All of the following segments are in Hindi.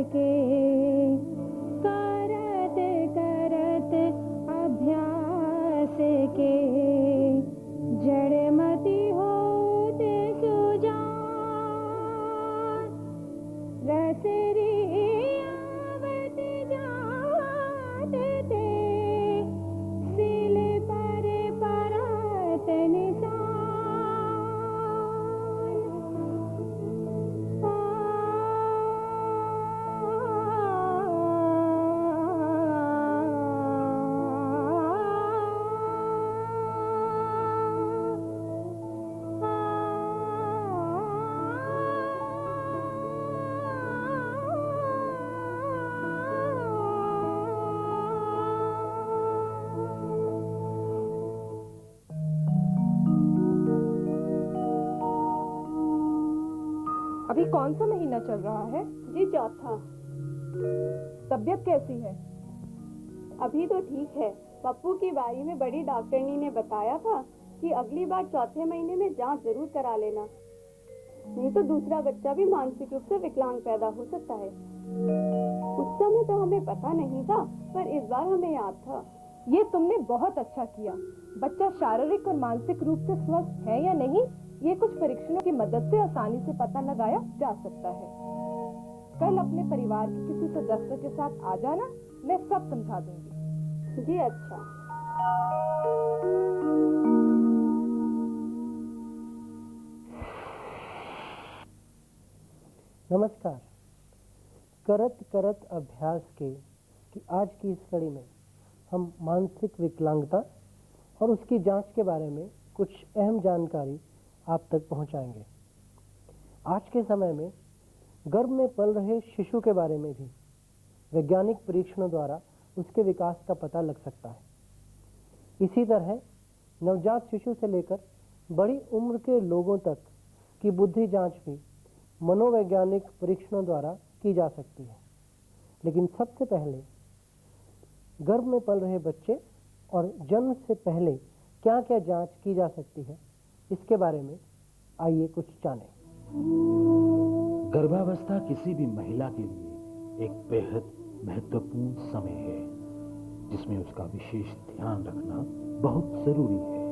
के करत करत अभ्यास के जड़मति होते सुजान रसरी आवत जात ते सिल पर परत निशान अभी कौन सा महीना चल रहा है? जी चौथा। तबीयत कैसी है? अभी तो ठीक है। पप्पू की बारी में बड़ी डॉक्टरनी ने बताया था कि अगली बार चौथे महीने में जांच जरूर करा लेना, नहीं तो दूसरा बच्चा भी मानसिक रूप से विकलांग पैदा हो सकता है। उस समय तो हमें पता नहीं था, पर इस बार हमें याद था। ये तुमने बहुत अच्छा किया। बच्चा शारीरिक और मानसिक रूप से स्वस्थ है या नहीं, ये कुछ परीक्षणों की मदद से आसानी से पता लगाया जा सकता है। कल अपने परिवार के किसी सदस्य के साथ आ जाना, मैं सब समझा दूंगी। जी अच्छा। नमस्कार। करत करत अभ्यास के कि आज की इस कड़ी में हम मानसिक विकलांगता और उसकी जांच के बारे में कुछ अहम जानकारी आप तक पहुंचाएंगे। आज के समय में गर्भ में पल रहे शिशु के बारे में भी वैज्ञानिक परीक्षणों द्वारा उसके विकास का पता लग सकता है। इसी तरह नवजात शिशु से लेकर बड़ी उम्र के लोगों तक की बुद्धि जांच भी मनोवैज्ञानिक परीक्षणों द्वारा की जा सकती है। लेकिन सबसे पहले गर्भ में पल रहे बच्चे और जन्म से पहले क्या क्या जांच की जा सकती है, इसके बारे में आइए कुछ जानें। गर्भावस्था किसी भी महिला के लिए एक बेहद महत्वपूर्ण समय है, जिसमें उसका विशेष ध्यान रखना बहुत जरूरी है।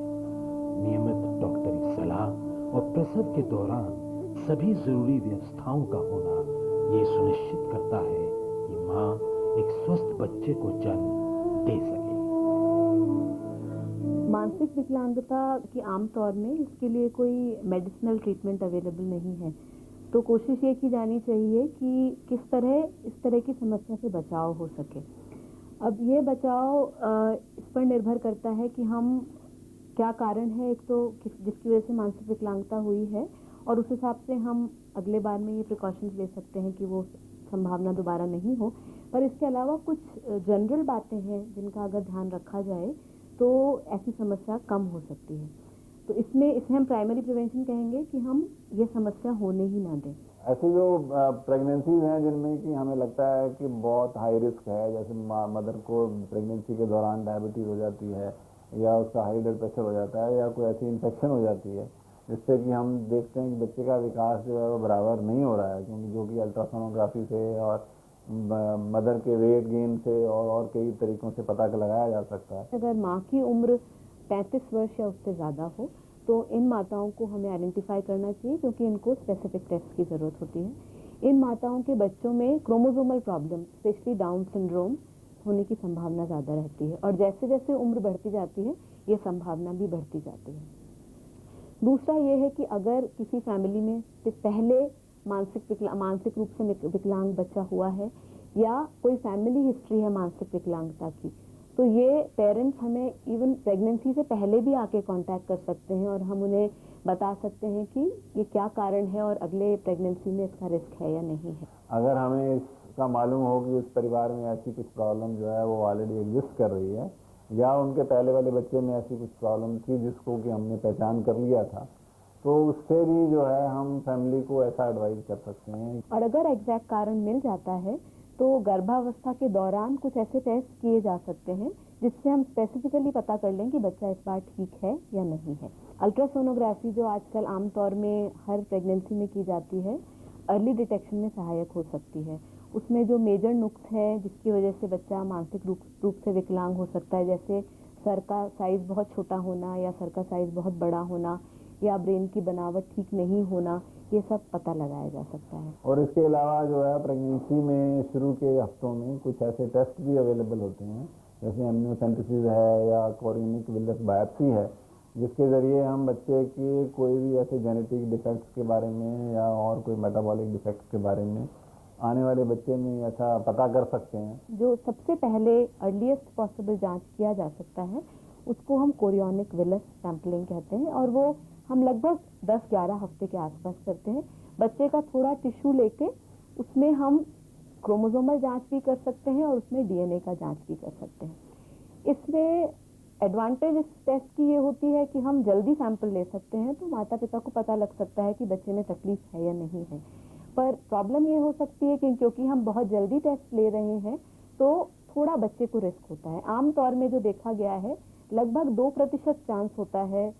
नियमित डॉक्टरी सलाह और प्रसव के दौरान सभी जरूरी व्यवस्थाओं का होना ये सुनिश्चित करता है कि मां एक स्वस्थ बच्चे को जन्म दे सके। मानसिक विकलांगता की आमतौर में इसके लिए कोई मेडिसिनल ट्रीटमेंट अवेलेबल नहीं है, तो कोशिश ये की जानी चाहिए कि किस तरह इस तरह की समस्या से बचाव हो सके। अब ये बचाव इस पर निर्भर करता है कि हम क्या कारण है, एक तो जिसकी वजह से मानसिक विकलांगता हुई है, और उस हिसाब से हम अगले बार में ये प्रिकॉशंस ले सकते हैं कि वो संभावना दोबारा नहीं हो। पर इसके अलावा कुछ जनरल बातें हैं जिनका अगर ध्यान रखा जाए तो ऐसी समस्या कम हो सकती है। तो इसे हम प्राइमरी प्रिवेंशन कहेंगे कि हम ये समस्या होने ही ना दें। ऐसी जो प्रेगनेंसीज हैं जिनमें कि हमें लगता है कि बहुत हाई रिस्क है, जैसे मदर को प्रेगनेंसी के दौरान डायबिटीज हो जाती है, या उसका हाई ब्लड प्रेशर हो जाता है, या कोई ऐसी इन्फेक्शन हो जाती है जिससे कि हम देखते हैं कि बच्चे का विकास जो है वो बराबर नहीं हो रहा है, क्योंकि जो कि अल्ट्रासोनोग्राफी से और मदर के वेट गेन से और कई तरीकों से पता लगाया जा सकता है। अगर माँ की उम्र 35 वर्ष या उससे ज़्यादा हो तो इन माताओं को हमें आइडेंटिफाई करना चाहिए, क्योंकि इनको स्पेसिफिक टेस्ट की ज़रूरत होती है। इन माताओं के बच्चों में chromosomal problem, specially down syndrome होने की संभावना ज़्यादा रहती है, और जैसे जैसे उम्र बढ़ती जाती है ये संभावना भी बढ़ती जाती है। दूसरा ये है कि अगर किसी फैमिली में पहले मानसिक रूप से विकलांग बच्चा हुआ है, या कोई फैमिली हिस्ट्री है मानसिक विकलांगता की, तो ये पेरेंट्स हमें इवन प्रेगनेंसी से पहले भी आके कांटेक्ट कर सकते हैं, और हम उन्हें बता सकते हैं कि ये क्या कारण है और अगले प्रेगनेंसी में इसका रिस्क है या नहीं है। अगर हमें इसका मालूम हो कि उस परिवार में ऐसी कुछ प्रॉब्लम जो है वो ऑलरेडी एग्जिस्ट कर रही है, या उनके पहले वाले बच्चे में ऐसी कुछ प्रॉब्लम थी जिसको कि हमने पहचान कर लिया था, तो उससे भी जो है हम फैमिली को ऐसा एडवाइस कर सकते हैं। और अगर एग्जैक्ट कारण मिल जाता है तो गर्भावस्था के दौरान कुछ ऐसे टेस्ट किए जा सकते हैं जिससे हम स्पेसिफिकली पता कर लें कि बच्चा इस बार ठीक है या नहीं है। अल्ट्रासोनोग्राफी जो आजकल आमतौर में हर प्रेगनेंसी में की जाती है, अर्ली डिटेक्शन में सहायक हो सकती है। उसमें जो मेजर नुक्स है जिसकी वजह से बच्चा मानसिक रूप से विकलांग हो सकता है, जैसे सर का साइज बहुत छोटा होना या सर का साइज बहुत बड़ा होना या ब्रेन की बनावट ठीक नहीं होना, ये सब पता लगाया जा सकता है। और इसके अलावा जो है प्रेगनेंसी में शुरू के हफ्तों में कुछ ऐसे टेस्ट भी अवेलेबल होते हैं, जैसे एमनियोसेंटेसिस है या कोरियोनिक विलस बायोप्सी है, जिसके ज़रिए हम बच्चे के कोई भी ऐसे जेनेटिक डिफेक्ट्स के बारे में या और कोई मेटाबॉलिक डिफेक्ट्स के बारे में आने वाले बच्चे में ऐसा पता कर सकते हैं। जो सबसे पहले अर्लीस्ट पॉसिबल जांच किया जा सकता है उसको हम कोरियोनिक विलस सैंपलिंग कहते हैं, और वो हम लगभग 10-11 हफ्ते के आसपास करते हैं। बच्चे का थोड़ा टिश्यू लेके उसमें हम क्रोमोसोमल जांच भी कर सकते हैं और उसमें डीएनए का जांच भी कर सकते हैं। इसमें एडवांटेज इस टेस्ट की ये होती है कि हम जल्दी सैंपल ले सकते हैं, तो माता पिता को पता लग सकता है कि बच्चे में तकलीफ है या नहीं है। पर प्रॉब्लम ये हो सकती है कि क्योंकि हम बहुत जल्दी टेस्ट ले रहे हैं तो थोड़ा बच्चे को रिस्क होता है। आमतौर में जो देखा गया है लगभग 2% चांस होता है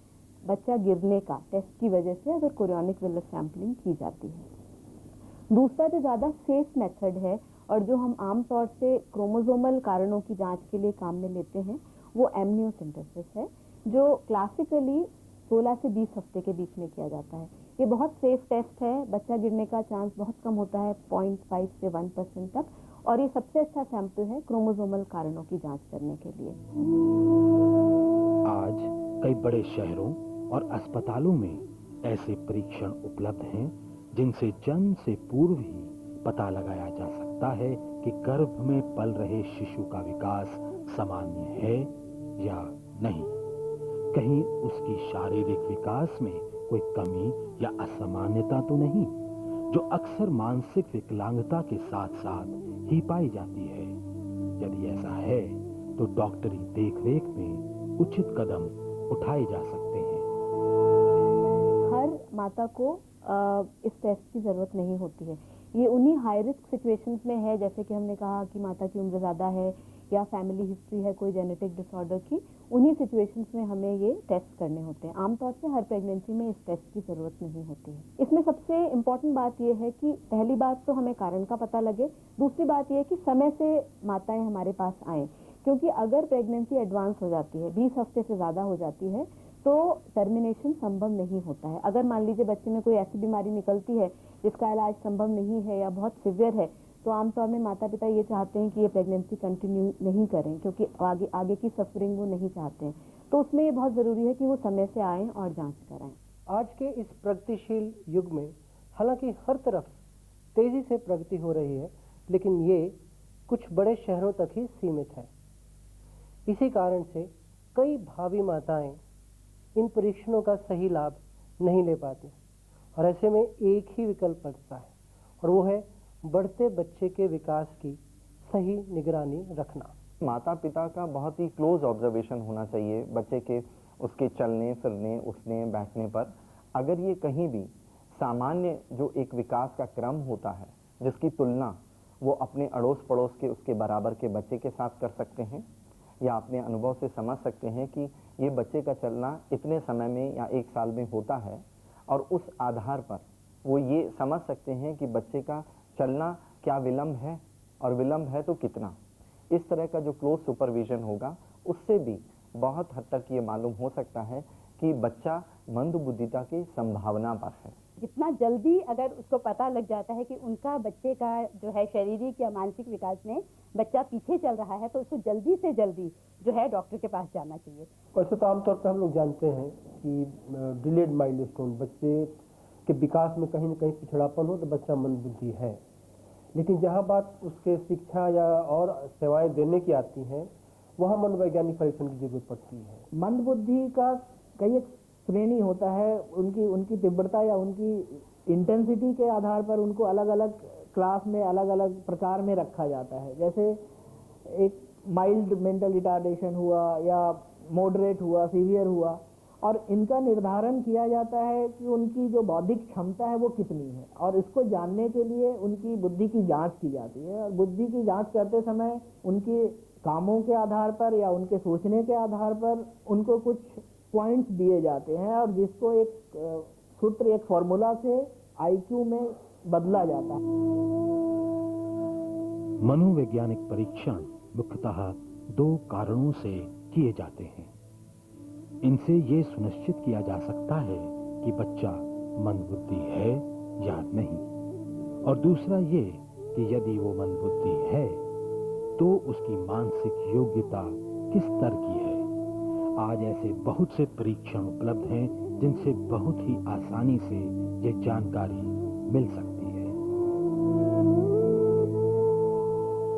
बच्चा गिरने का टेस्ट की वजह से, अगर कोरियोनिक विलस सैंपलिंग की जाती है। दूसरा जो ज़्यादा सेफ मेथड है और जो हम आमतौर से क्रोमोसोमल कारणों की जांच के लिए काम में लेते हैं वो एमनियोसेंटेसिस है, जो क्लासिकली 16 से 20 हफ्ते के बीच में किया जाता है। ये बहुत सेफ टेस्ट है, बच्चा गिरने का चांस बहुत कम होता है, 0.5 से 1% तक, और ये सबसे अच्छा सैंपल है क्रोमोसोमल कारणों की जांच करने के लिए। आज कई बड़े शहरों और अस्पतालों में ऐसे परीक्षण उपलब्ध हैं जिनसे जन्म से पूर्व ही पता लगाया जा सकता है कि गर्भ में पल रहे शिशु का विकास सामान्य है या नहीं। कहीं उसकी शारीरिक विकास में कोई कमी या असामान्यता तो नहीं, जो अक्सर मानसिक विकलांगता के साथ साथ ही पाई जाती है। यदि ऐसा है तो डॉक्टरी देखरेख में उचित कदम उठाए जा सकते हैं। हर माता को इस टेस्ट की जरूरत नहीं होती है। ये उन्हीं हाई रिस्क सिचुएशंस में है, जैसे कि हमने कहा कि माता की उम्र ज़्यादा है या फैमिली हिस्ट्री है कोई जेनेटिक डिसऑर्डर की, उन्हीं सिचुएशंस में हमें ये टेस्ट करने होते हैं। आमतौर से हर प्रेगनेंसी में इस टेस्ट की ज़रूरत नहीं होती है। इसमें सबसे इम्पॉर्टेंट बात यह है कि पहली बात तो हमें कारण का पता लगे, दूसरी बात यह है कि समय से माताएं हमारे पास आएँ, क्योंकि अगर प्रेगनेंसी एडवांस हो जाती है, 20 हफ्ते से ज़्यादा हो जाती है, तो टर्मिनेशन संभव नहीं होता है। अगर मान लीजिए बच्चे में कोई ऐसी बीमारी निकलती है जिसका इलाज संभव नहीं है या बहुत सिवियर है, तो आमतौर में माता पिता ये चाहते हैं कि ये प्रेगनेंसी कंटिन्यू नहीं करें, क्योंकि आगे की सफरिंग वो नहीं चाहते हैं। तो उसमें ये बहुत ज़रूरी है कि वो समय से आएँ और जांच कराएं। आज के इस प्रगतिशील युग में हालांकि हर तरफ तेजी से प्रगति हो रही है, लेकिन ये कुछ बड़े शहरों तक ही सीमित है। इसी कारण से कई भावी माताएं इन परीक्षणों का सही लाभ नहीं ले पाती, और ऐसे में एक ही विकल्प बचता है, और वो है बढ़ते बच्चे के विकास की सही निगरानी रखना। माता पिता का बहुत ही क्लोज ऑब्जर्वेशन होना चाहिए बच्चे के, उसके चलने फिरने उठने बैठने पर। अगर ये कहीं भी सामान्य जो एक विकास का क्रम होता है जिसकी तुलना वो अपने अड़ोस पड़ोस के उसके बराबर के बच्चे के साथ कर सकते हैं, या अपने अनुभव से समझ सकते हैं कि ये बच्चे का चलना इतने समय में या 1 साल में होता है, और उस आधार पर वो ये समझ सकते हैं कि बच्चे का चलना क्या विलम्ब है, और विलम्ब है तो कितना। इस तरह का जो क्लोज सुपरविजन होगा, उससे भी बहुत हद तक ये मालूम हो सकता है कि बच्चा मंदबुद्धिता की संभावना पर है। जितना जल्दी अगर उसको पता लग जाता है कि उनका बच्चे का जो है शारीरिक या मानसिक विकास में बच्चा पीछे चल रहा है, तो उसको जल्दी से जल्दी जो है डॉक्टर के पास जाना चाहिए। वैसे तो आमतौर पर हम लोग जानते हैं कि डिलेड माइलस्टोन, बच्चे के विकास में कहीं न कहीं पिछड़ापन हो तो बच्चा मंदबुद्धि है, लेकिन जहाँ बात उसके शिक्षा या और सेवाएं देने की आती हैं, वहाँ मनोवैज्ञानिक परीक्षण की जरूरत पड़ती है। मंदबुद्धि का कई एक श्रेणी होता है, उनकी तीव्रता या उनकी इंटेंसिटी के आधार पर उनको अलग अलग क्लास में अलग अलग प्रकार में रखा जाता है। जैसे एक माइल्ड मेंटल रिटार्डेशन हुआ या मॉडरेट हुआ, सीवियर हुआ, और इनका निर्धारण किया जाता है कि उनकी जो बौद्धिक क्षमता है वो कितनी है, और इसको जानने के लिए उनकी बुद्धि की जांच की जाती है। और बुद्धि की जांच करते समय उनके कामों के आधार पर या उनके सोचने के आधार पर उनको कुछ पॉइंट्स दिए जाते हैं, और जिसको एक सूत्र, एक फॉर्मूला से आईक्यू में बदला जाता है। मनोवैज्ञानिक परीक्षण मुख्यतः 2 कारणों से किए जाते हैं। इनसे ये सुनिश्चित किया जा सकता है कि बच्चा मंदबुद्धि है या नहीं, और दूसरा ये कि यदि वो मंदबुद्धि है तो उसकी मानसिक योग्यता किस स्तर की है। आज ऐसे बहुत से परीक्षण उपलब्ध हैं जिनसे बहुत ही आसानी से ये जानकारी मिल सकती है।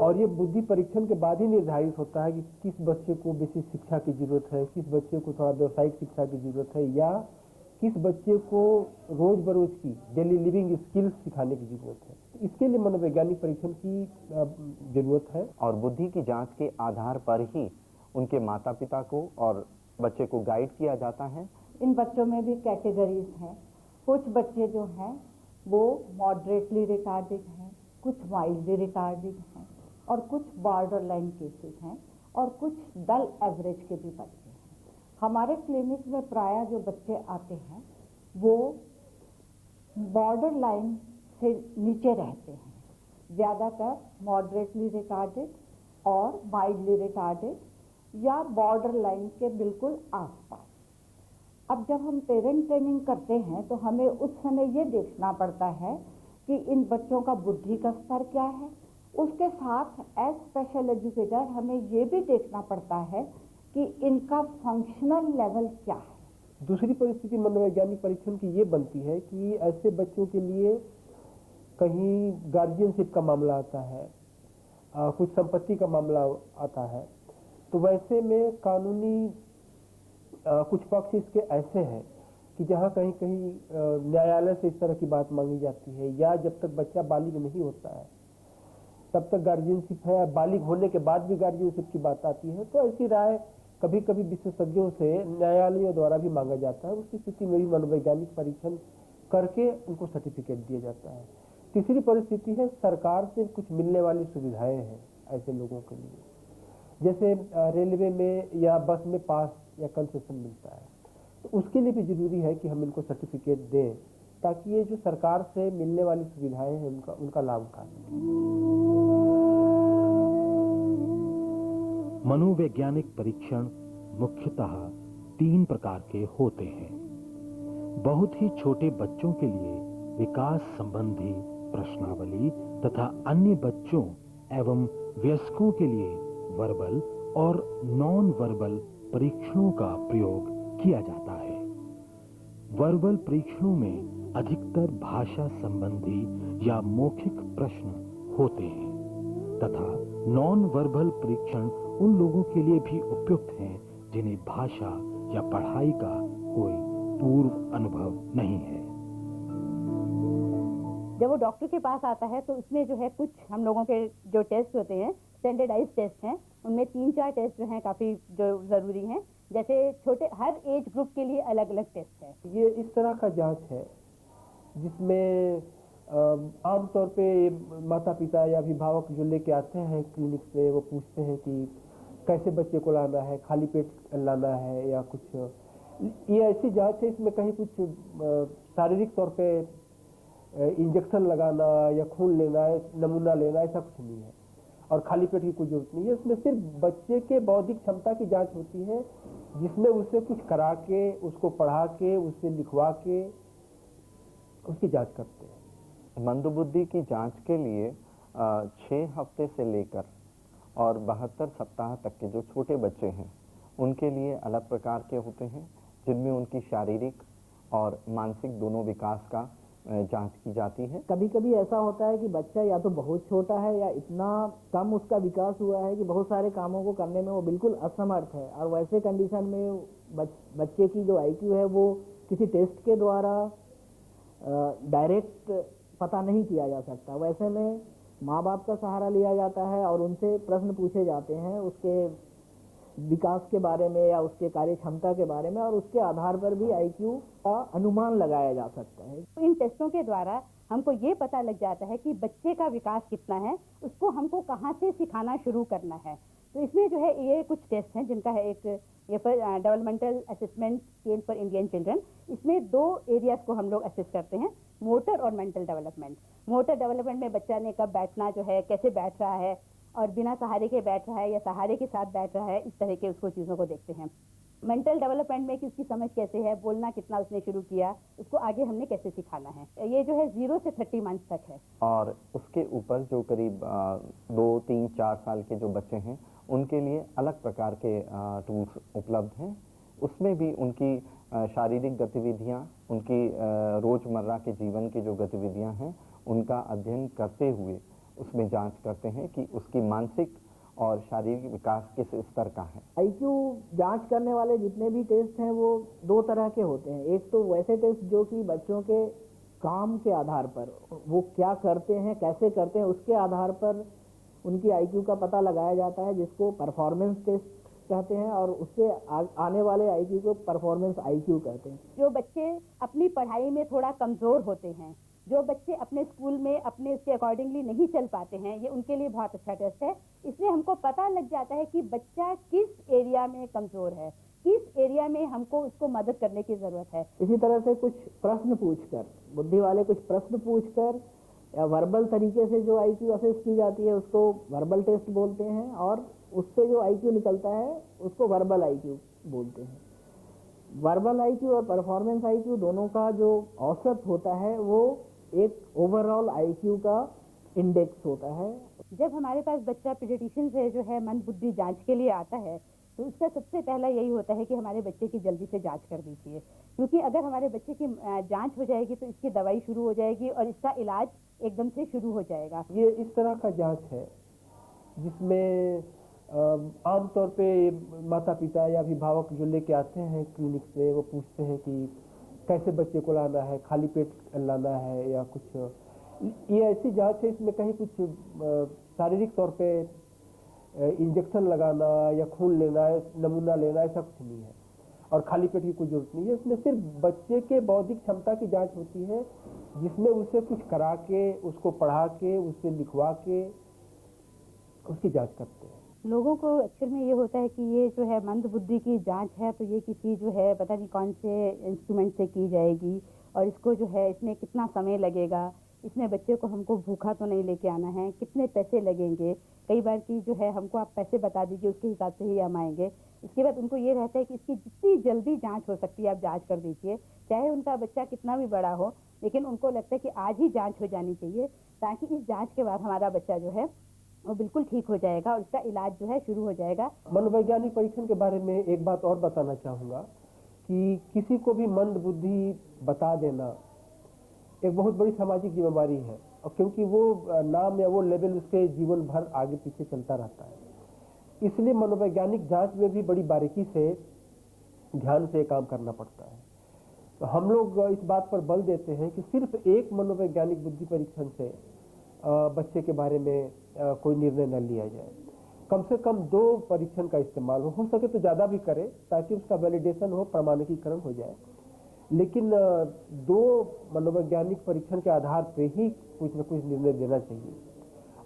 और ये बुद्धि परीक्षण के बाद ही निर्धारित होता है कि किस बच्चे को बेसिक शिक्षा की जरूरत है, किस बच्चे को थोड़ा व्यावसायिक शिक्षा की जरूरत है, या किस बच्चे को रोज बरोज की डेली लिविंग स्किल्स सिखाने की जरूरत है। इसके लिए मनोवैज्ञानिक परीक्षण की जरूरत है। और बुद्धि की जांच के आधार पर ही उनके माता पिता को और बच्चे को गाइड किया जाता है। इन बच्चों में भी कैटेगरीज हैं। कुछ बच्चे जो हैं वो मॉडरेटली रिटार्डेड हैं, कुछ माइल्डली रिटार्डेड हैं, और कुछ बॉर्डर लाइन केसेस हैं, और कुछ डल एवरेज के भी बच्चे हैं। हमारे क्लिनिक में प्रायः जो बच्चे आते हैं वो बॉर्डर लाइन से नीचे रहते हैं, ज़्यादातर मॉडरेटली रिटार्डेड और माइल्डली रिटार्डेड या बॉर्डर लाइन के बिल्कुल आसपास। अब जब हम पेरेंट ट्रेनिंग करते हैं तो हमें उस समय ये देखना पड़ता है कि इन बच्चों का बुद्धि का स्तर क्या है। उसके साथ एज स्पेशल एजुकेटर हमें ये भी देखना पड़ता है कि इनका फंक्शनल लेवल क्या है। दूसरी परिस्थिति मनोवैज्ञानिक परीक्षण की ये बनती है कि ऐसे बच्चों के लिए कहीं गार्जियनशिप का मामला आता है, कुछ संपत्ति का मामला आता है, तो वैसे में कानूनी कुछ पक्ष इसके ऐसे हैं कि जहाँ कहीं कहीं न्यायालय से इस तरह की बात मांगी जाती है, या जब तक बच्चा बालिग नहीं होता है तब तक गार्जियनशिप है, बालिग होने के बाद भी गार्जियनशिप की बात आती है, तो ऐसी राय कभी कभी विशेषज्ञों से न्यायालयों द्वारा भी मांगा जाता है। उस स्थिति में भी मनोवैज्ञानिक परीक्षण करके उनको सर्टिफिकेट दिया जाता है। तीसरी परिस्थिति है सरकार से कुछ मिलने वाली सुविधाएं हैं ऐसे लोगों के लिए, जैसे रेलवे में या बस में पास या कंसेशन मिलता है, तो उसके लिए भी जरूरी है कि हम इनको सर्टिफिकेट दें ताकि ये जो सरकार से मिलने वाली सुविधाएं हैं उनका लाभ उठा सकें। मनोवैज्ञानिक परीक्षण मुख्यतः 3 प्रकार के होते हैं। बहुत ही छोटे बच्चों के लिए विकास संबंधी प्रश्नावली तथा अन्य बच्चों एवं वयस्कों के लिए वर्बल और नॉन वर्बल परीक्षणों का प्रयोग किया जाता है। वर्बल परीक्षणों में अधिकतर भाषा संबंधी या मौखिक प्रश्न होते हैं तथा नॉन वर्बल परीक्षण उन लोगों के लिए भी उपयुक्त हैं जिन्हें भाषा या पढ़ाई का कोई पूर्व अनुभव नहीं है। जब वो डॉक्टर के पास आता है तो उसमें जो है कुछ हम लोगों के जो टेस्ट होते हैं स्टैंडर्डाइज टेस्ट हैं, उनमें 3-4 टेस्ट जो हैं काफ़ी जो ज़रूरी हैं। जैसे छोटे हर एज ग्रुप के लिए अलग अलग टेस्ट है। ये इस तरह का जांच है जिसमें आमतौर पे माता पिता या अभिभावक जो लेके आते हैं क्लिनिक पे वो पूछते हैं कि कैसे बच्चे को लाना है, खाली पेट लाना है या कुछ। ये ऐसी जांच है, इसमें कहीं कुछ शारीरिक तौर पे इंजेक्शन लगाना या खून लेना, नमूना लेना, ऐसा कुछ नहीं है, और खाली पेट की कोई जरूरत नहीं है। इसमें सिर्फ बच्चे के बौद्धिक क्षमता की जांच होती है जिसमें उससे कुछ करा के, उसको पढ़ा के, उससे लिखवा के उसकी जांच करते हैं। मंदबुद्धि की जांच के लिए 6 हफ्ते से लेकर और 72 सप्ताह तक के जो छोटे बच्चे हैं उनके लिए अलग प्रकार के होते हैं जिनमें उनकी शारीरिक और मानसिक दोनों विकास का जांच की जाती है। कभी कभी ऐसा होता है कि बच्चा या तो बहुत छोटा है या इतना कम उसका विकास हुआ है कि बहुत सारे कामों को करने में वो बिल्कुल असमर्थ है, और वैसे कंडीशन में बच्चे की जो आईक्यू है वो किसी टेस्ट के द्वारा डायरेक्ट पता नहीं किया जा सकता। वैसे में माँ बाप का सहारा लिया जाता है और उनसे प्रश्न पूछे जाते हैं उसके विकास के बारे में या उसके कार्य क्षमता के बारे में, और उसके आधार पर भी आईक्यू का अनुमान लगाया जा सकता है। इन टेस्टों के द्वारा हमको ये पता लग जाता है कि बच्चे का विकास कितना है, उसको हमको कहाँ से सिखाना शुरू करना है। तो इसमें जो है ये कुछ टेस्ट हैं जिनका है एक ये पर developmental assessment scale for Indian children. इसमें 2 एरियाज को हम लोग असेस करते हैं, मोटर और मेंटल डेवलपमेंट। मोटर डेवलपमेंट में बच्चा ने कब बैठना जो है, कैसे बैठ रहा है और बिना सहारे के बैठ रहा है या सहारे के साथ बैठ रहा है, इस तरह के उसको चीज़ों को देखते हैं। मेंटल डेवलपमेंट में कि उसकी समझ कैसे है, बोलना कितना उसने शुरू किया, उसको आगे हमने कैसे सिखाना है। ये जो है 0 से 30 मंथ्स तक है। और उसके ऊपर जो करीब 2, 3, 4 साल के जो बच्चे हैं उनके लिए अलग प्रकार के टूल्स उपलब्ध हैं। उसमें भी उनकी शारीरिक गतिविधियां, उनकी रोज़मर्रा के जीवन की जो गतिविधियां हैं उनका अध्ययन करते हुए उसमें जांच करते हैं कि उसकी मानसिक और शारीरिक विकास किस स्तर का है। आईक्यू जांच करने वाले जितने भी टेस्ट हैं वो 2 तरह के होते हैं। एक तो वैसे टेस्ट जो कि बच्चों के काम के आधार पर, वो क्या करते हैं, कैसे करते हैं, उसके आधार पर उनकी आईक्यू का पता लगाया जाता है, जिसको परफॉर्मेंस टेस्ट कहते हैं, और उससे आने वाले आईक्यू को परफॉर्मेंस आईक्यू कहते हैं। जो बच्चे अपनी पढ़ाई में थोड़ा कमज़ोर होते हैं, जो बच्चे अपने स्कूल में अपने उसके अकॉर्डिंगली नहीं चल पाते हैं, ये उनके लिए बहुत अच्छा टेस्ट है। इसलिए हमको पता लग जाता है कि बच्चा किस एरिया में कमज़ोर है, किस एरिया में हमको उसको मदद करने की ज़रूरत है। इसी तरह से कुछ प्रश्न पूछकर, बुद्धि वाले कुछ प्रश्न पूछकर या वर्बल तरीके से जो आईक्यू असेस की जाती है उसको वर्बल टेस्ट बोलते हैं, और उससे जो आईक्यू निकलता है उसको वर्बल आईक्यू बोलते हैं। वर्बल आईक्यू और परफॉर्मेंस आईक्यू दोनों का जो औसत होता है वो एक ओवरऑल आईक्यू का इंडेक्स होता है। जब हमारे पास बच्चा पीडियाट्रिशियन से जो है मंद बुद्धि जांच के लिए आता है तो उसका सबसे पहला यही होता है कि हमारे बच्चे की जल्दी से जांच कर दीजिए, क्योंकि अगर हमारे बच्चे की जांच हो जाएगी तो इसकी दवाई शुरू हो जाएगी और इसका इलाज एकदम से शुरू हो जाएगा। ये इस तरह का जांच है जिसमें आमतौर पे माता पिता या अभिभावक जो लेके आते हैं क्लिनिक पे, वो पूछते हैं कि कैसे बच्चे को लाना है, खाली पेट लाना है या कुछ। ये ऐसी जांच है, इसमें कहीं कुछ शारीरिक तौर पे इंजेक्शन लगाना या खून लेना, नमूना लेना, ऐसा कुछ नहीं है, और खाली पेट की कोई जरूरत नहीं है। इसमें सिर्फ बच्चे के बौद्धिक क्षमता की जांच होती है, जिसमें उसे कुछ करा के, उसको पढ़ा के, उसे लिखवा के उसकी जांच करते हैं। लोगों को एक्चुअल में ये होता है कि ये जो है मंद बुद्धि की जांच है तो ये किसी जो है पता नहीं कौन से इंस्ट्रूमेंट से की जाएगी, और इसको जो है इसमें कितना समय लगेगा, इसमें बच्चे को हमको भूखा तो नहीं लेके आना है, कितने पैसे लगेंगे। कई बार की जो है हमको आप पैसे बता दीजिए, उसके हिसाब से ही हम आएंगे। इसके बाद उनको ये रहता है कि इसकी जितनी जल्दी जांच हो सकती है आप जांच कर दीजिए, चाहे उनका बच्चा कितना भी बड़ा हो, लेकिन उनको लगता है कि आज ही जांच हो जानी चाहिए, ताकि इस जांच के बाद हमारा बच्चा जो है वो बिल्कुल ठीक हो जाएगा और इसका इलाज जो है शुरू हो जाएगा। मनोवैज्ञानिक परीक्षण के बारे में एक बात और बताना चाहूँगा कि किसी को भी मंद बुद्धि बता देना एक बहुत बड़ी सामाजिक जिम्मेदारी है, और क्योंकि वो नाम या वो लेवल उसके जीवन भर आगे पीछे चलता रहता है, इसलिए मनोवैज्ञानिक जांच में भी बड़ी बारीकी से ध्यान से काम करना पड़ता है। तो हम लोग इस बात पर बल देते हैं कि सिर्फ एक मनोवैज्ञानिक बुद्धि परीक्षण से बच्चे के बारे में कोई निर्णय न लिया जाए। कम से कम 2 परीक्षण का इस्तेमाल हो सके तो ज़्यादा भी करें, ताकि उसका वैलिडेशन हो, प्रमाणिकीकरण हो जाए। लेकिन 2 मनोवैज्ञानिक परीक्षण के आधार पर ही कुछ न कुछ निर्णय देना चाहिए,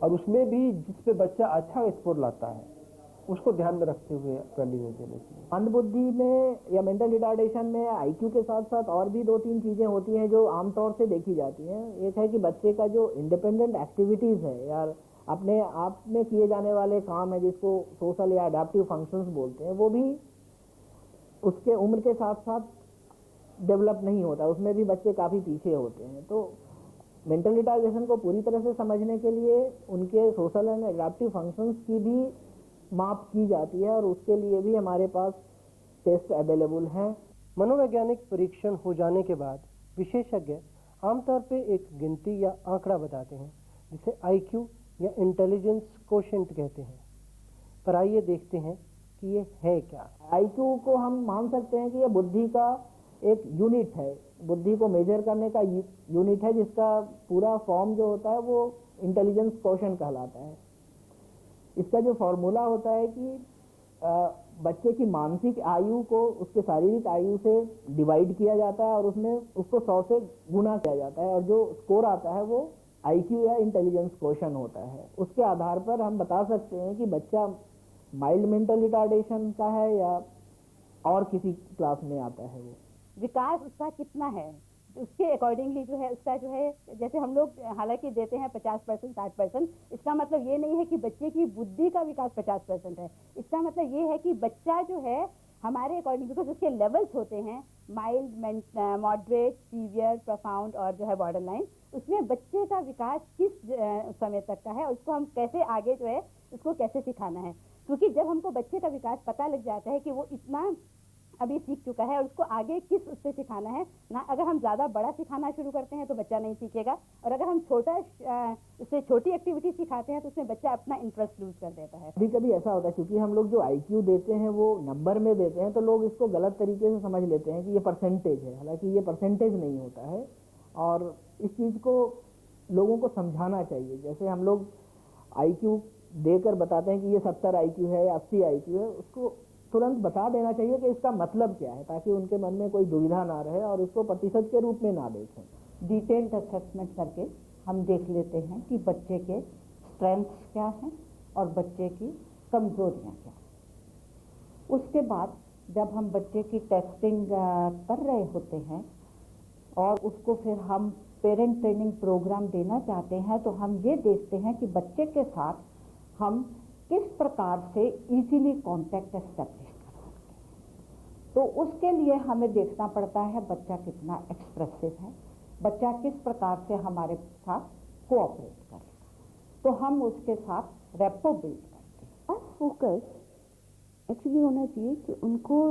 और उसमें भी जिस पे बच्चा अच्छा स्कोर लाता है उसको ध्यान में रखते हुए अपना निर्णय देना चाहिए। मंद बुद्धि में या मेंटल रिटार्डेशन में आईक्यू के साथ साथ और भी 2-3 चीजें होती हैं जो आमतौर से देखी जाती हैं। एक है कि बच्चे का जो इंडिपेंडेंट एक्टिविटीज है या अपने आप में किए जाने वाले काम है, जिसको सोशल या अडेप्टिव फंक्शंस बोलते हैं, वो भी उसके उम्र के साथ साथ डेवलप नहीं होता, उसमें भी बच्चे काफ़ी पीछे होते हैं। तो मेंटल रिटार्डेशन को पूरी तरह से समझने के लिए उनके सोशल एंड अडेप्टिव फंक्शंस की भी माप की जाती है, और उसके लिए भी हमारे पास टेस्ट अवेलेबल हैं। मनोवैज्ञानिक परीक्षण हो जाने के बाद विशेषज्ञ आमतौर पे एक गिनती या आंकड़ा बताते हैं, जिसे आईक्यू या इंटेलिजेंस कोशेंट कहते हैं। पर आइए देखते हैं कि ये है क्या। आईक्यू को हम मान सकते हैं कि यह बुद्धि का एक यूनिट है, बुद्धि को मेजर करने का यूनिट है, जिसका पूरा फॉर्म जो होता है वो इंटेलिजेंस कोशेंट कहलाता है। इसका जो फॉर्मूला होता है कि बच्चे की मानसिक आयु को उसके शारीरिक आयु से डिवाइड किया जाता है और उसमें उसको 100 से गुना किया जाता है, और जो स्कोर आता है वो आईक्यू या इंटेलिजेंस क्वोशिएंट होता है। उसके आधार पर हम बता सकते हैं कि बच्चा माइल्ड मेंटल रिटार्डेशन का है या और किसी क्लास में आता है। वो विकास उसका कितना है, उसके अकॉर्डिंगली जो है उसका जो है, जैसे हम लोग हालांकि देते हैं 50% 60%, इसका मतलब ये नहीं है कि बच्चे की बुद्धि का विकास 50% है। इसका मतलब ये है कि बच्चा जो है हमारे अकॉर्डिंग, बिकॉज उसके लेवल्स होते हैं माइल्ड, मॉडरेट, सीवियर, प्रोफाउंड और जो है बॉर्डर लाइन, उसमें बच्चे का विकास किस समय तक का है और उसको हम कैसे आगे जो है उसको कैसे सिखाना है। क्योंकि जब हमको बच्चे का विकास पता लग जाता है कि वो इतना अभी सीख चुका है और उसको आगे किस उससे सिखाना है ना, अगर हम ज़्यादा बड़ा सिखाना शुरू करते हैं तो बच्चा नहीं सीखेगा, और अगर हम छोटा उससे छोटी एक्टिविटी सिखाते हैं तो उसमें बच्चा अपना इंटरेस्ट लूज कर देता है। कभी कभी ऐसा होता है, क्योंकि हम लोग जो IQ देते हैं वो नंबर में देते हैं, तो लोग इसको गलत तरीके से समझ लेते हैं कि ये परसेंटेज है, हालांकि ये परसेंटेज नहीं होता है। और इस चीज़ को लोगों को समझाना चाहिए। जैसे हम लोग IQ देकर बताते हैं कि ये 70 IQ है या 80 IQ है, उसको तुरंत बता देना चाहिए कि इसका मतलब क्या है, ताकि उनके मन में कोई दुविधा ना रहे और इसको प्रतिशत के रूप में ना देखें। डिटेल्ड असेसमेंट करके हम देख लेते हैं कि बच्चे के स्ट्रेंथ्स क्या हैं और बच्चे की कमजोरियां क्या हैं। उसके बाद जब हम बच्चे की टेस्टिंग कर रहे होते हैं और उसको फिर हम पेरेंट ट्रेनिंग प्रोग्राम देना चाहते हैं, तो हम ये देखते हैं कि बच्चे के साथ हम किस प्रकार से इजीली कांटेक्ट एस्टेब्लिश कर सकते हैं। तो उसके लिए हमें देखना पड़ता है बच्चा कितना एक्सप्रेसिव है, बच्चा किस प्रकार से हमारे साथ कोऑपरेट करेगा, तो हम उसके साथ रेपो बिल्ड करते हैं। और फोकस एक्चुअली होना चाहिए कि उनको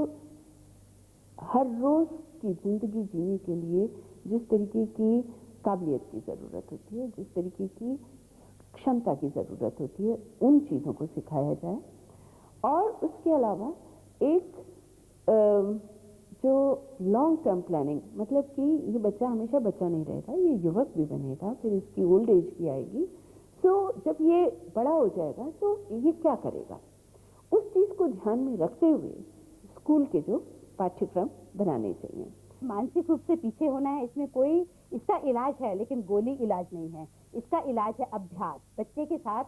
हर रोज की जिंदगी जीने के लिए जिस तरीके की काबिलियत की ज़रूरत होती है, जिस तरीके की क्षमता की ज़रूरत होती है, उन चीज़ों को सिखाया जाए। और उसके अलावा एक जो लॉन्ग टर्म प्लानिंग, मतलब कि ये बच्चा हमेशा बच्चा नहीं रहेगा, ये युवक भी बनेगा, फिर इसकी ओल्ड एज भी आएगी। तो जब ये बड़ा हो जाएगा तो ये क्या करेगा, उस चीज़ को ध्यान में रखते हुए स्कूल के जो पाठ्यक्रम बनाने चाहिए। मानसिक रूप से पीछे होना है, इसमें कोई, इसका इलाज है लेकिन गोली इलाज नहीं है। इसका इलाज है अभ्यास, बच्चे के साथ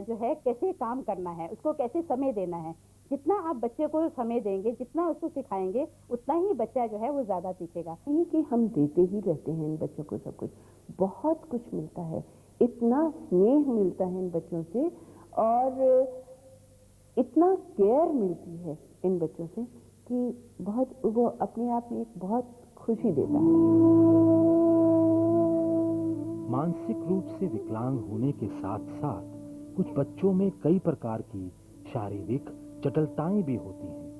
जो है कैसे काम करना है, उसको कैसे समय देना है। जितना आप बच्चे को समय देंगे, जितना उसको सिखाएंगे, उतना ही बच्चा जो है वो ज़्यादा सीखेगा। नहीं कि हम देते ही रहते हैं इन बच्चों को सब कुछ, बहुत कुछ मिलता है, इतना स्नेह मिलता है इन बच्चों से और इतना केयर मिलती है इन बच्चों से कि बहुत, वो अपने आप में एक बहुत खुशी देता है। मानसिक रूप से विकलांग होने के साथ साथ कुछ बच्चों में कई प्रकार की शारीरिक जटिलताएं भी होती हैं।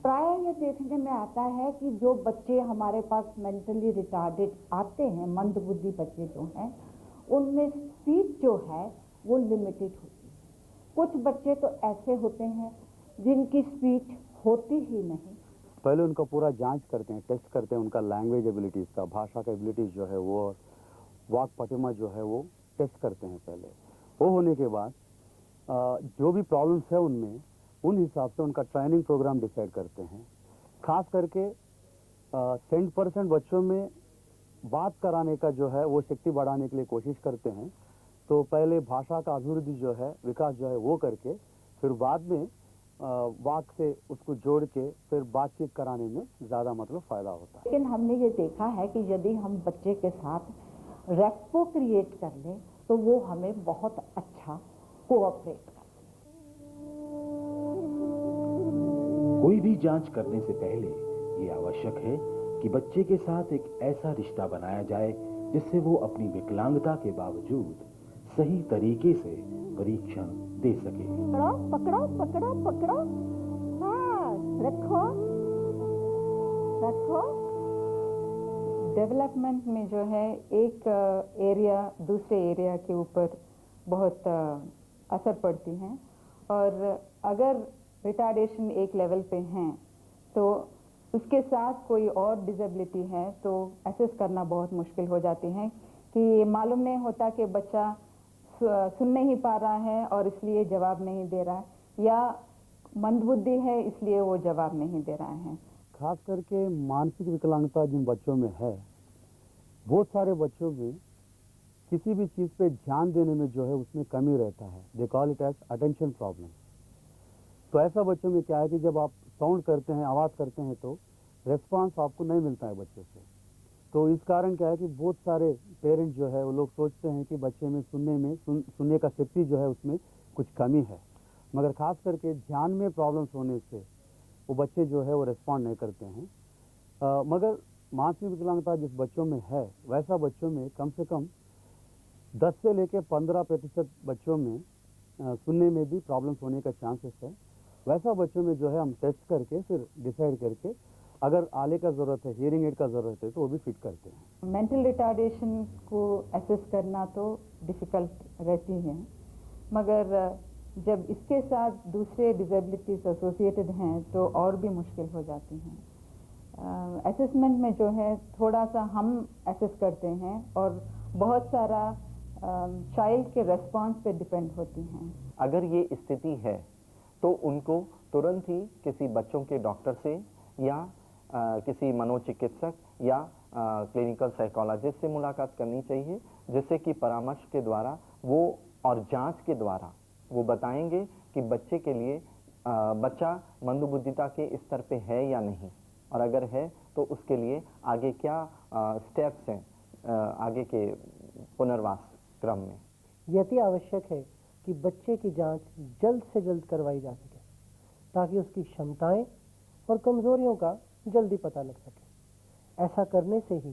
प्राय ये देखने में आता है कि जो बच्चे हमारे पास मेंटली रिटार्डेड आते हैं, मंदबुद्धि बच्चे जो हैं, उनमें स्पीच जो है वो लिमिटेड होती है। कुछ बच्चे तो ऐसे होते हैं जिनकी स्पीच होती ही नहीं। पहले उनका पूरा जांच करते हैं, टेस्ट करते हैं उनका लैंग्वेज एबिलिटीज़ का, भाषा का एबिलिटीज़ जो है वो, और वाक पटिमा जो है वो टेस्ट करते हैं पहले। वो होने के बाद जो भी प्रॉब्लम्स है उनमें, उन हिसाब से उनका ट्रेनिंग प्रोग्राम डिसाइड करते हैं। खास करके 100% बच्चों में बात कराने का जो है वो शक्ति बढ़ाने के लिए कोशिश करते हैं। तो पहले भाषा का अभिवृद्धि जो है, विकास जो है वो करके, फिर बाद में वाक से उसको जोड़ के फिर बातचीत कराने में ज़्यादा मतलब फ़ायदा होता है। लेकिन हमने ये देखा है कि यदि हम बच्चे के साथ रेपो क्रिएट कर लें तो वो हमें बहुत अच्छा कोऑपरेट कर। कोई भी जांच करने से पहले ये आवश्यक है कि बच्चे के साथ एक ऐसा रिश्ता बनाया जाए जिससे वो अपनी विकलांगता के बावजूद सही तरीके से परीक्षण दे सके। पकड़ो पकड़ो पकड़ो पकड़ो, हाँ रखो रखो। डेवलपमेंट में जो है एक एरिया दूसरे एरिया के ऊपर बहुत असर पड़ती है, और अगर रिटार्डेशन एक लेवल पे हैं तो उसके साथ कोई और डिसेबिलिटी है तो एसेस करना बहुत मुश्किल हो जाती है कि मालूम नहीं होता कि बच्चा सुन नहीं पा रहा है और इसलिए जवाब नहीं दे रहा है, या मंदबुद्धि है इसलिए वो जवाब नहीं दे रहा है। खास करके मानसिक विकलांगता जिन बच्चों में है, बहुत सारे बच्चों में किसी भी चीज़ पे ध्यान देने में जो है उसमें कमी रहता है। They call it as attention problem. तो ऐसा बच्चों में क्या है कि जब आप साउंड करते हैं, आवाज़ करते हैं, तो रेस्पॉन्स आपको नहीं मिलता है बच्चे से। तो इस कारण क्या है कि बहुत सारे पेरेंट्स जो है वो लोग सोचते हैं कि बच्चे में सुनने का शक्ति जो है उसमें कुछ कमी है, मगर ख़ास करके ध्यान में प्रॉब्लम्स होने से वो बच्चे जो है वो रिस्पॉन्ड नहीं करते हैं। मगर मानसिक विकलांगता जिस बच्चों में है, वैसा बच्चों में कम से कम 10 से लेकर 15% बच्चों में सुनने में भी प्रॉब्लम्स होने का चांसेस है। वैसा बच्चों में जो है हम टेस्ट करके फिर डिसाइड करके अगर आले का ज़रूरत है, हियरिंग एड का ज़रूरत है, तो वो भी फिट करते हैं। मेंटल रिटार्डेशन को असेस करना तो डिफ़िकल्ट रहती है, मगर जब इसके साथ दूसरे डिसेबिलिटीज़ एसोसिएटेड हैं तो और भी मुश्किल हो जाती हैं। असेसमेंट में जो है थोड़ा सा हम असेस करते हैं और बहुत सारा चाइल्ड के रेस्पॉन्स पे डिपेंड होती हैं। अगर ये स्थिति है तो उनको तुरंत ही किसी बच्चों के डॉक्टर से या किसी मनोचिकित्सक या क्लिनिकल साइकोलॉजिस्ट से मुलाकात करनी चाहिए, जिससे कि परामर्श के द्वारा वो और जांच के द्वारा वो बताएंगे कि बच्चे के लिए बच्चा मंदबुद्धिता के स्तर पे है या नहीं, और अगर है तो उसके लिए आगे क्या स्टेप्स हैं आगे के पुनर्वास क्रम में। यह अति आवश्यक है कि बच्चे की जांच जल्द से जल्द करवाई जा सके, ताकि उसकी क्षमताएं और कमजोरियों का जल्दी पता लग सके। ऐसा करने से ही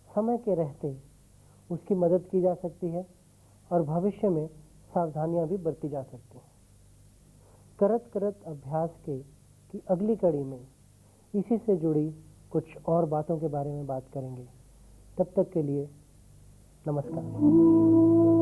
समय के रहते उसकी मदद की जा सकती है और भविष्य में सावधानियां भी बरती जा सकती हैं। करत करत अभ्यास की अगली कड़ी में इसी से जुड़ी कुछ और बातों के बारे में बात करेंगे। तब तक के लिए नमस्कार।